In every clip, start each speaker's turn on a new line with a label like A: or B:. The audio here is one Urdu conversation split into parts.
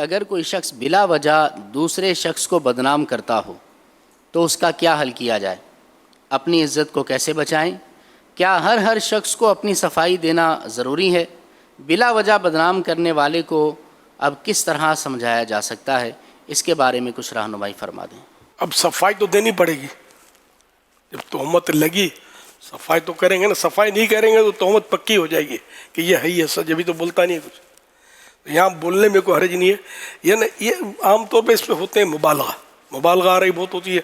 A: اگر کوئی شخص بلا وجہ دوسرے شخص کو بدنام کرتا ہو تو اس کا کیا حل کیا جائے؟ اپنی عزت کو کیسے بچائیں؟ کیا ہر شخص کو اپنی صفائی دینا ضروری ہے؟ بلا وجہ بدنام کرنے والے کو اب کس طرح سمجھایا جا سکتا ہے؟ اس کے بارے میں کچھ رہنمائی فرما دیں۔
B: اب صفائی تو دینی پڑے گی، جب تہمت لگی صفائی تو کریں گے نا، صفائی نہیں کریں گے تو تہمت پکی ہو جائے گی کہ یہ ہے ہی ایسا، جبھی تو بولتا نہیں ہے کچھ۔ یہاں بولنے میں کوئی حرج نہیں ہے، یہ عام طور پہ اس پہ ہوتے ہیں مبالغہ آ رہی بہت ہوتی ہے۔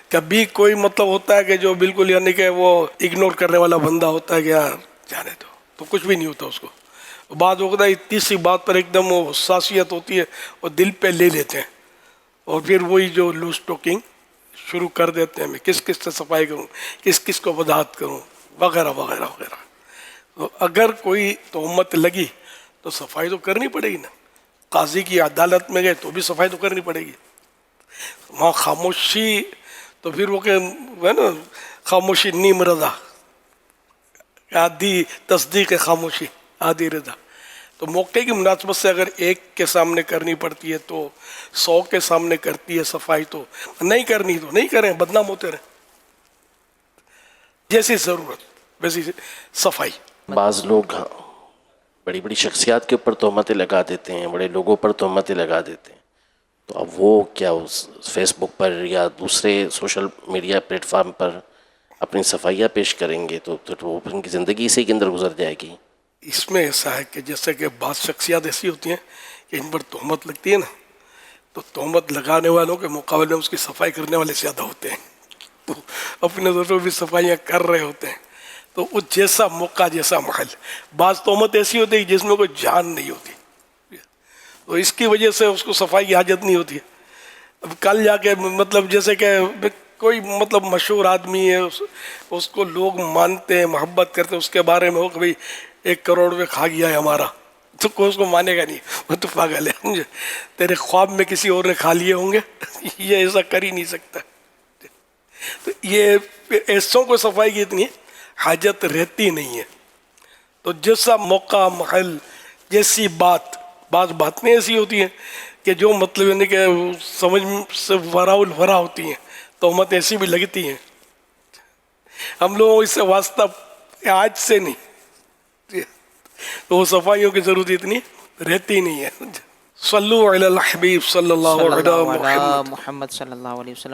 B: کبھی کوئی مطلب ہوتا ہے کہ جو بالکل یعنی کہ وہ اگنور کرنے والا بندہ ہوتا ہے کہ یار جانے دو، تو کچھ بھی نہیں ہوتا اس کو۔ بعض وقت تیسری بات پر ایک دم وہ حساسیت ہوتی ہے اور دل پہ لے لیتے ہیں، اور پھر وہی جو لوز ٹاکنگ شروع کر دیتے ہیں، میں کس کس سے صفائی کروں، کس کس کو وضاحت کروں، وغیرہ وغیرہ وغیرہ۔ تو اگر کوئی تہمت لگی تو صفائی تو کرنی پڑے گی نا۔ قاضی کی عدالت میں گئے تو بھی صفائی تو کرنی پڑے گی۔ وہاں خاموشی تو پھر وہ کہ ہے نا، خاموشی نیم رضا، آدھی تصدیق خاموشی آدھی رضا۔ تو موقع کی مناسبت سے اگر ایک کے سامنے کرنی پڑتی ہے تو 100 کے سامنے کرتی ہے صفائی، تو نہیں کرنی تو نہیں کریں، بدنام ہوتے رہیں۔ جیسی ضرورت ویسی صفائی۔
C: بعض لوگ بڑی بڑی شخصیات کے اوپر تہمتیں لگا دیتے ہیں، بڑے لوگوں پر تہمتیں لگا دیتے ہیں، تو اب وہ کیا اس فیس بک پر یا دوسرے سوشل میڈیا پلیٹ فارم پر اپنی صفائیاں پیش کریں گے تو وہ ان کی زندگی اسی کے اندر گزر جائے گی۔
B: اس میں ایسا ہے کہ جیسے کہ بعض شخصیات ایسی ہوتی ہیں کہ ان پر تہمت لگتی ہے نا، تو تہمت لگانے والوں کے مقابلے میں اس کی صفائی کرنے والے زیادہ ہوتے ہیں، تو اپنے ضرور بھی صفائیاں کر رہے ہوتے ہیں۔ تو وہ جیسا موقع جیسا محل، بعض تہمت ایسی ہوتی ہے جس میں کوئی جان نہیں ہوتی، تو اس کی وجہ سے اس کو صفائی کی حاجت نہیں ہوتی ہے۔ اب کل جا کے مطلب جیسے کہ کوئی مطلب مشہور آدمی ہے، اس کو لوگ مانتے ہیں، محبت کرتے ہیں، اس کے بارے میں ہو کہ بھئی 1 کروڑ روپے کھا گیا ہے ہمارا، تو کوئی اس کو مانے گا نہیں، وہ تو پاگل ہے، تیرے خواب میں کسی اور نے کھا لیے ہوں گے، یہ ایسا کر ہی نہیں سکتا۔ تو یہ ایسوں کو صفائی کی اتنی حاجت رہتی نہیں ہے۔ تو جیسا موقع محل جیسی بات، بعض باتیں ایسی ہوتی ہیں کہ جو مطلب یعنی کہ سمجھ سے وراء الورا ہوتی ہیں، تہمت ایسی بھی لگتی ہیں۔ ہم لوگوں اس سے واسطہ آج سے نہیں، تو وہ صفائیوں کی ضرورت اتنی رہتی نہیں ہے۔ صلو علی الحبیب صلی اللہ علیہ
D: صلی اللہ
B: محمد۔
D: علی محمد صلی اللہ علیہ وسلم۔